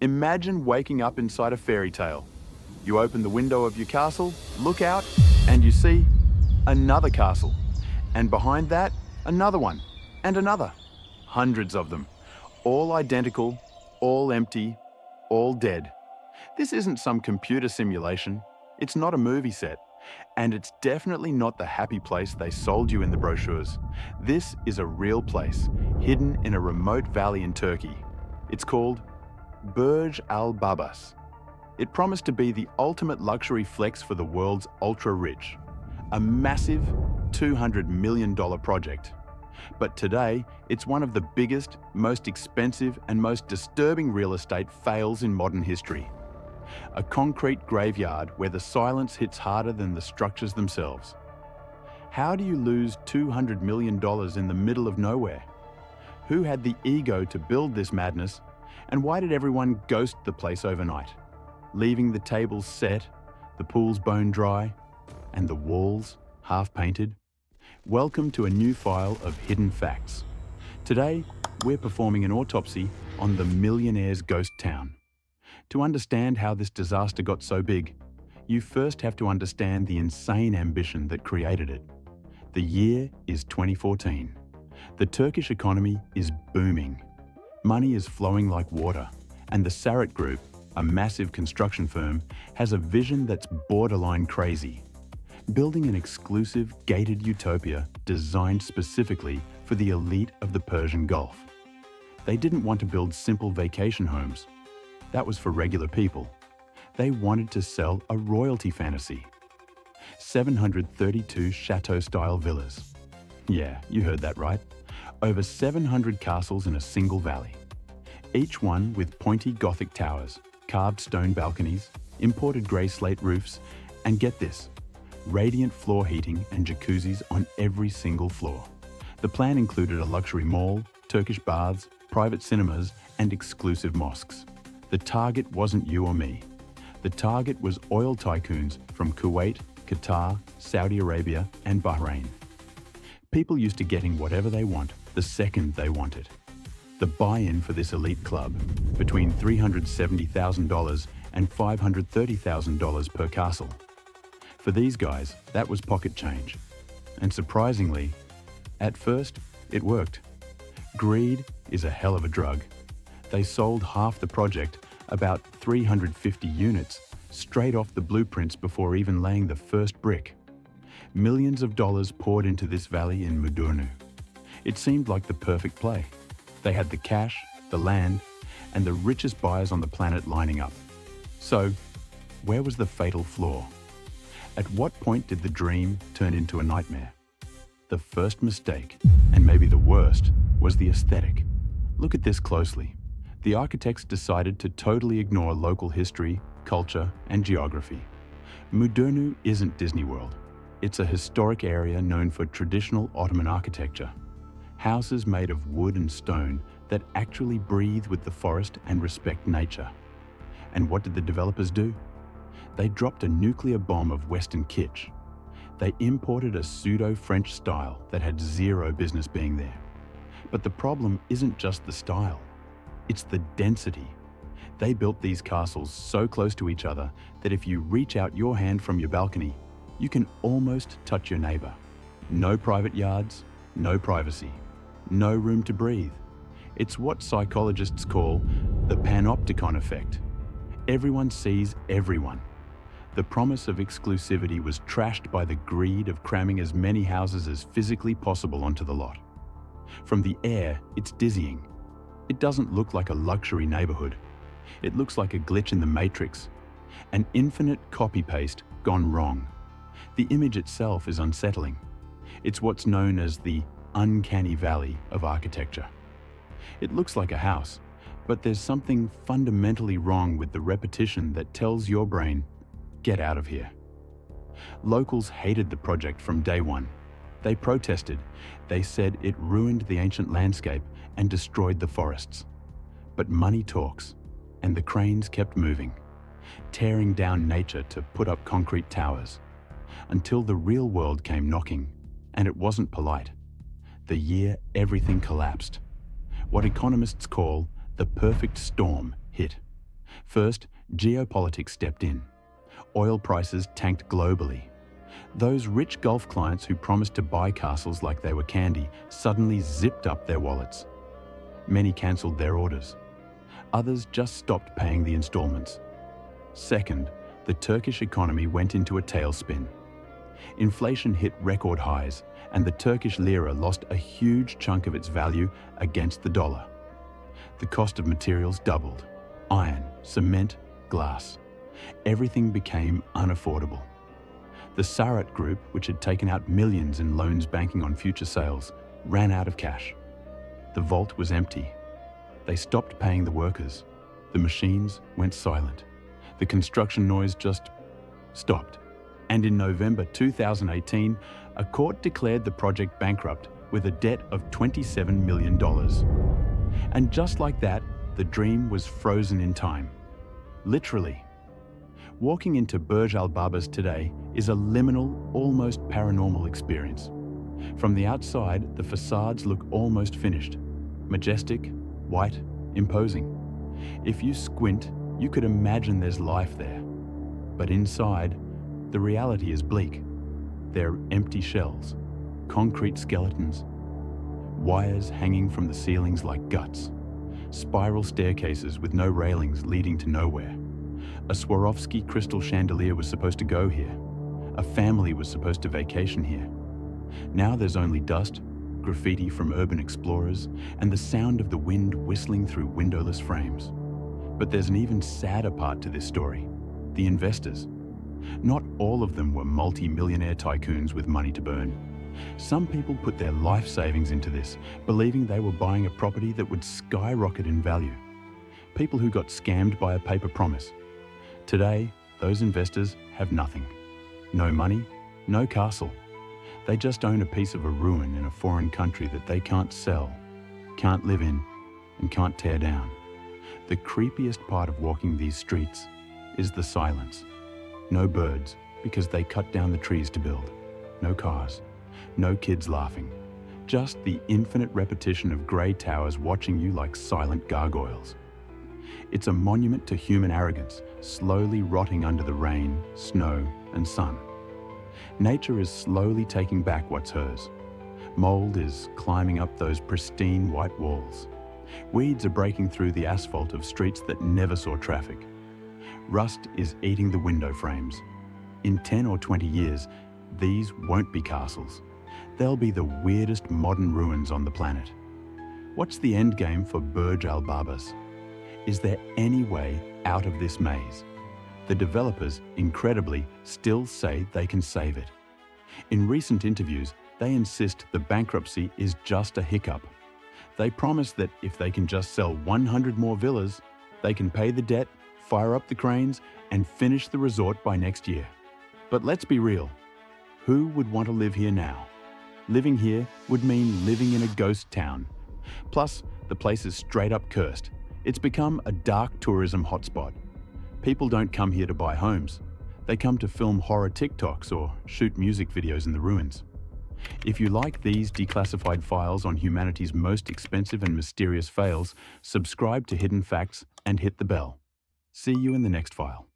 Imagine waking up inside a fairy tale. You open the window of your castle, look out, and you see another castle. And behind that, another one, and another. Hundreds of them, all identical, all empty, all dead. This isn't some computer simulation. It's not a movie set. And it's definitely not the happy place they sold you in the brochures. This is a real place, hidden in a remote valley in Turkey. It's called Burj Al Babas. It promised to be the ultimate luxury flex for the world's ultra-rich. A massive $200 million project. But today, it's one of the biggest, most expensive, and most disturbing real estate fails in modern history. A concrete graveyard where the silence hits harder than the structures themselves. How do you lose $200 million in the middle of nowhere? Who had the ego to build this madness, and why did everyone ghost the place overnight, leaving the tables set, the pools bone dry, and the walls half-painted? Welcome to a new file of hidden facts. Today, we're performing an autopsy on the millionaire's ghost town. To understand how this disaster got so big, you first have to understand the insane ambition that created it. The year is 2014. The Turkish economy is booming. Money is flowing like water, and the Sarit Group, a massive construction firm, has a vision that's borderline crazy. Building an exclusive, gated utopia designed specifically for the elite of the Persian Gulf. They didn't want to build simple vacation homes. That was for regular people. They wanted to sell a royalty fantasy. 732 chateau-style villas. Yeah, you heard that right. Over 700 castles in a single valley. Each one with pointy Gothic towers, carved stone balconies, imported grey slate roofs, and get this, radiant floor heating and jacuzzis on every single floor. The plan included a luxury mall, Turkish baths, private cinemas, and exclusive mosques. The target wasn't you or me. The target was oil tycoons from Kuwait, Qatar, Saudi Arabia, and Bahrain. People used to getting whatever they want the second they want it. The buy-in for this elite club, between $370,000 and $530,000 per castle. For these guys, that was pocket change. And surprisingly, at first, it worked. Greed is a hell of a drug. They sold half the project, about 350 units, straight off the blueprints before even laying the first brick. Millions of dollars poured into this valley in Mudurnu. It seemed like the perfect play. They had the cash, the land, and the richest buyers on the planet lining up. So, where was the fatal flaw? At what point did the dream turn into a nightmare? The first mistake, and maybe the worst, was the aesthetic. Look at this closely. The architects decided to totally ignore local history, culture, and geography. Mudurnu isn't Disney World. It's a historic area known for traditional Ottoman architecture. Houses made of wood and stone that actually breathe with the forest and respect nature. And what did the developers do? They dropped a nuclear bomb of Western kitsch. They imported a pseudo-French style that had zero business being there. But the problem isn't just the style. It's the density. They built these castles so close to each other that if you reach out your hand from your balcony, you can almost touch your neighbor. No private yards, no privacy, no room to breathe. It's what psychologists call the panopticon effect. Everyone sees everyone. The promise of exclusivity was trashed by the greed of cramming as many houses as physically possible onto the lot. From the air, it's dizzying. It doesn't look like a luxury neighborhood. It looks like a glitch in the matrix, an infinite copy-paste gone wrong. The image itself is unsettling. It's what's known as the uncanny valley of architecture. It looks like a house, but there's something fundamentally wrong with the repetition that tells your brain, get out of here. Locals hated the project from day one. They protested. They said it ruined the ancient landscape and destroyed the forests. But money talks, and the cranes kept moving, tearing down nature to put up concrete towers, until the real world came knocking, and it wasn't polite. The year everything collapsed. What economists call the perfect storm hit. First, geopolitics stepped in. Oil prices tanked globally. Those rich Gulf clients who promised to buy castles like they were candy suddenly zipped up their wallets. Many cancelled their orders. Others just stopped paying the installments. Second, the Turkish economy went into a tailspin. Inflation hit record highs, and the Turkish lira lost a huge chunk of its value against the dollar. The cost of materials doubled. Iron, cement, glass. Everything became unaffordable. The Sarat Group, which had taken out millions in loans banking on future sales, ran out of cash. The vault was empty. They stopped paying the workers. The machines went silent. The construction noise just stopped. And in November 2018, a court declared the project bankrupt with a debt of $27 million. And just like that, the dream was frozen in time. Literally. Walking into Burj Al Babas today is a liminal, almost paranormal experience. From the outside, the facades look almost finished. Majestic, white, imposing. If you squint, you could imagine there's life there. But inside, the reality is bleak. They're empty shells, concrete skeletons, wires hanging from the ceilings like guts, spiral staircases with no railings leading to nowhere. A Swarovski crystal chandelier was supposed to go here. A family was supposed to vacation here. Now there's only dust, graffiti from urban explorers, and the sound of the wind whistling through windowless frames. But there's an even sadder part to this story: the investors. Not all of them were multi-millionaire tycoons with money to burn. Some people put their life savings into this, believing they were buying a property that would skyrocket in value. People who got scammed by a paper promise. Today, those investors have nothing. No money, no castle. They just own a piece of a ruin in a foreign country that they can't sell, can't live in, and can't tear down. The creepiest part of walking these streets is the silence. No birds, because they cut down the trees to build. No cars. No kids laughing. Just the infinite repetition of grey towers watching you like silent gargoyles. It's a monument to human arrogance, slowly rotting under the rain, snow, and sun. Nature is slowly taking back what's hers. Mold is climbing up those pristine white walls. Weeds are breaking through the asphalt of streets that never saw traffic. Rust is eating the window frames. In 10 or 20 years, these won't be castles. They'll be the weirdest modern ruins on the planet. What's the end game for Burj Al Babas? Is there any way out of this maze? The developers, incredibly, still say they can save it. In recent interviews, they insist the bankruptcy is just a hiccup. They promise that if they can just sell 100 more villas, they can pay the debt, fire up the cranes, and finish the resort by next year. But let's be real. Who would want to live here now? Living here would mean living in a ghost town. Plus, the place is straight up cursed. It's become a dark tourism hotspot. People don't come here to buy homes. They come to film horror TikToks or shoot music videos in the ruins. If you like these declassified files on humanity's most expensive and mysterious fails, subscribe to Hidden Facts and hit the bell. See you in the next file.